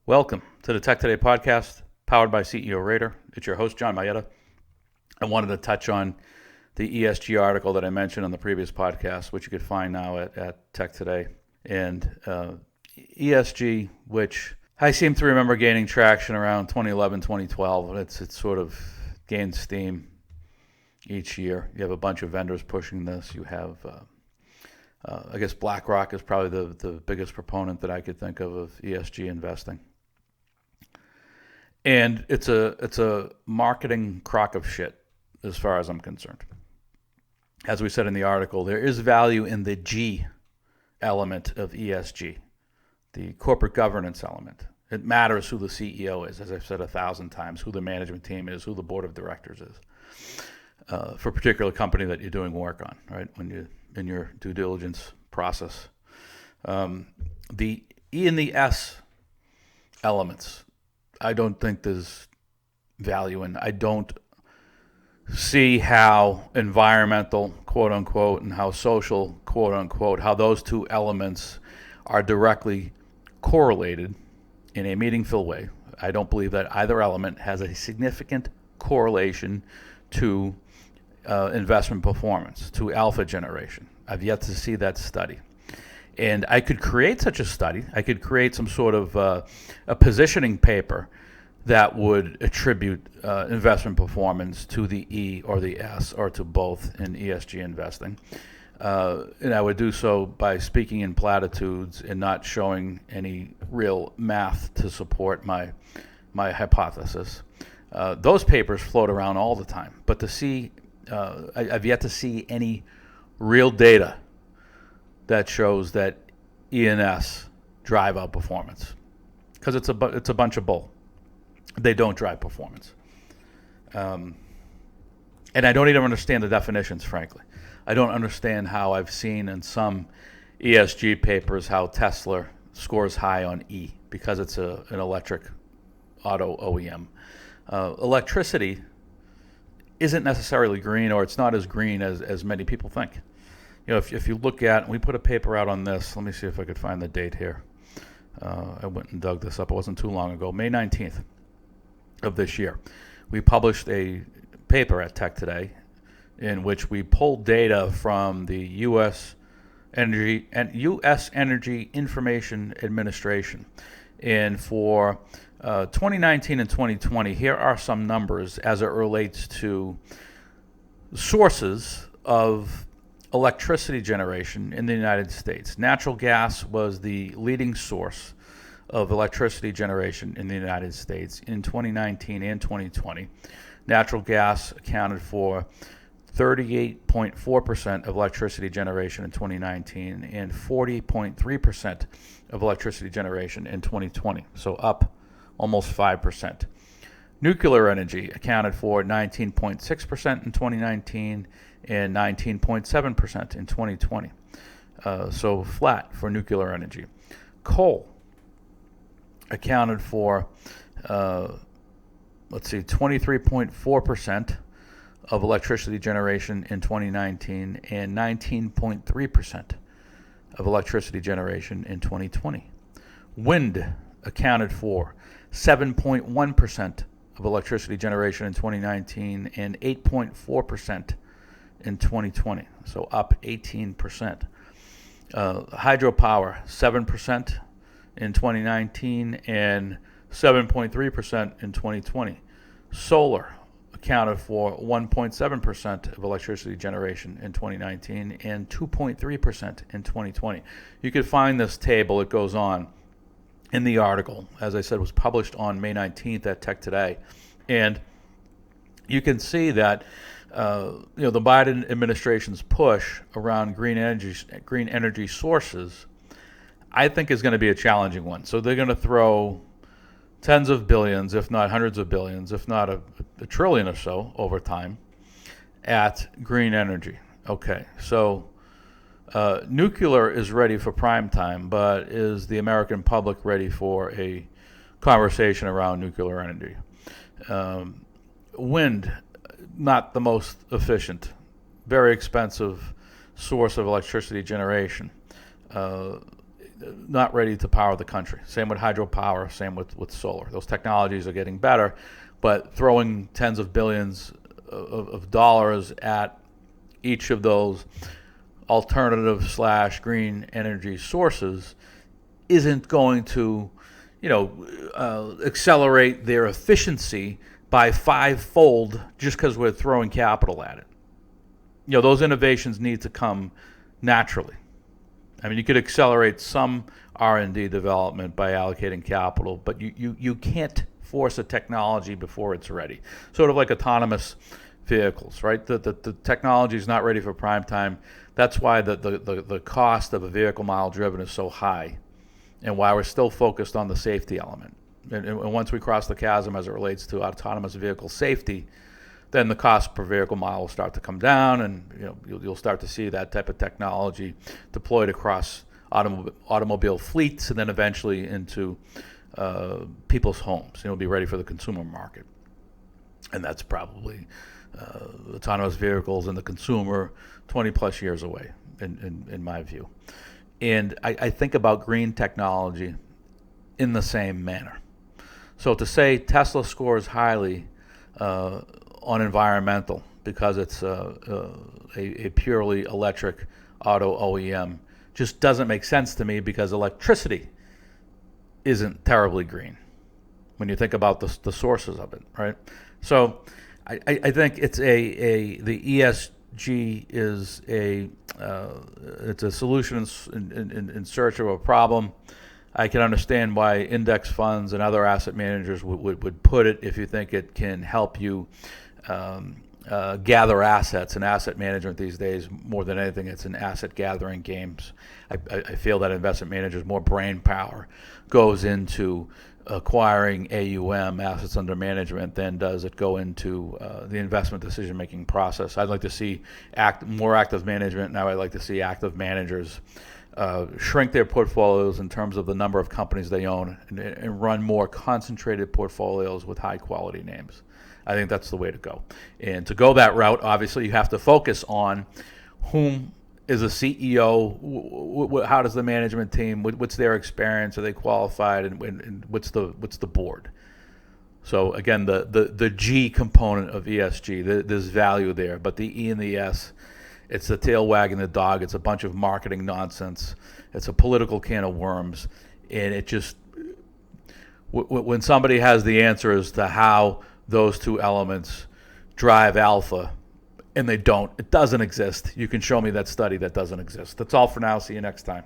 Welcome to the TEK2day podcast, powered by CEO Rater. It's your host, John Mayetta. I wanted to touch on the ESG article that I mentioned on the previous podcast, which you could find now at TEK2day. And ESG, which I seem to remember gaining traction around 2011, 2012. It sort of gains steam each year. You have a bunch of vendors pushing this. You have, I guess BlackRock is probably the biggest proponent that I could think of ESG investing. And it's a marketing crock of shit as far as I'm concerned. As we said in the article, there is value in the G element of ESG, the corporate governance element. It matters who the CEO is, as I've said 1,000 times, who the management team is, who the board of directors is, for a particular company that you're doing work on, right, when you're in your due diligence process. The E and the S elements, I don't think there's value in. I don't see how environmental, quote unquote, and how social, quote unquote, how those two elements are directly correlated in a meaningful way. I don't believe that either element has a significant correlation to investment performance, to alpha generation. I've yet to see that study. And I could create such a study. I could create some sort of a positioning paper that would attribute investment performance to the E or the S or to both in ESG investing. And I would do so by speaking in platitudes and not showing any real math to support my hypothesis. Those papers float around all the time. But to see, I've yet to see any real data that shows that E and S drive out performance, because it's a bunch of bull. They don't drive performance, and I don't even understand the definitions. Frankly, I don't understand how I've seen in some ESG papers how Tesla scores high on E because it's an electric auto OEM. Electricity isn't necessarily green, or it's not as green as many people think. You know, if you look at, we put a paper out on this. Let me see if I could find the date here. I went and dug this up. It wasn't too long ago, May 19th of this year. We published a paper at TEK2day in which we pulled data from the U.S. Energy Information Administration. And for 2019 and 2020, here are some numbers as it relates to sources of electricity generation in the United States. Natural gas was the leading source of electricity generation in the United States in 2019 and 2020. Natural gas accounted for 38.4% of electricity generation in 2019 and 40.3% of electricity generation in 2020, so up almost 5%. Nuclear energy accounted for 19.6% in 2019 and 19.7% in 2020. So flat for nuclear energy. Coal accounted for, 23.4% of electricity generation in 2019 and 19.3% of electricity generation in 2020. Wind accounted for 7.1% of electricity generation in 2019 and 8.4% in 2020, so up 18%. Hydropower, 7% in 2019 and 7.3% in 2020. Solar accounted for 1.7% of electricity generation in 2019 and 2.3% in 2020. You can find this table, it goes on, in the article. As I said, was published on May 19th at TEK2day. And you can see that the Biden administration's push around green energy sources, I think, is going to be a challenging one. So they're going to throw tens of billions, if not hundreds of billions, if not a trillion or so over time at green energy. Okay, so nuclear is ready for prime time, but is the American public ready for a conversation around nuclear energy? Wind, not the most efficient, very expensive source of electricity generation. not ready to power the country. Same with hydropower, same with solar. Those technologies are getting better, but throwing tens of billions of dollars at each of those alternative / green energy sources isn't going to, accelerate their efficiency by 5-fold just because we're throwing capital at it. Those innovations need to come naturally. I mean, you could accelerate some R&D development by allocating capital, but you can't force a technology before it's ready. Sort of like autonomous vehicles, right? The technology is not ready for prime time. That's why the cost of a vehicle mile driven is so high, and why we're still focused on the safety element. And once we cross the chasm as it relates to autonomous vehicle safety, then the cost per vehicle mile will start to come down, and you'll start to see that type of technology deployed across automobile fleets, and then eventually into people's homes. It'll be ready for the consumer market, and that's probably autonomous vehicles and the consumer 20 plus years away, in my view. And I think about green technology in the same manner. So to say Tesla scores highly on environmental because it's a purely electric auto OEM just doesn't make sense to me, because electricity isn't terribly green when you think about the sources of it, right? So I think it's the ESG is it's a solution in search of a problem. I can understand why index funds and other asset managers would put it if you think it can help you gather assets. And asset management these days, more than anything, it's an asset gathering games. I feel that investment managers, more brain power goes into acquiring AUM, assets under management, than does it go into the investment decision-making process. I'd like to see more active management. Now I'd like to see active managers shrink their portfolios in terms of the number of companies they own, and run more concentrated portfolios with high-quality names. I think that's the way to go. And to go that route, obviously, you have to focus on whom is a CEO, how does the management team, what's their experience, are they qualified, and what's the board. So again, the G component of ESG, there's value there, but the E and the S, it's the tail wagging the dog. It's a bunch of marketing nonsense. It's a political can of worms, and it just, when somebody has the answer as to how those two elements drive alpha, and they don't, it doesn't exist. You can show me that study that doesn't exist. That's all for now. See you next time.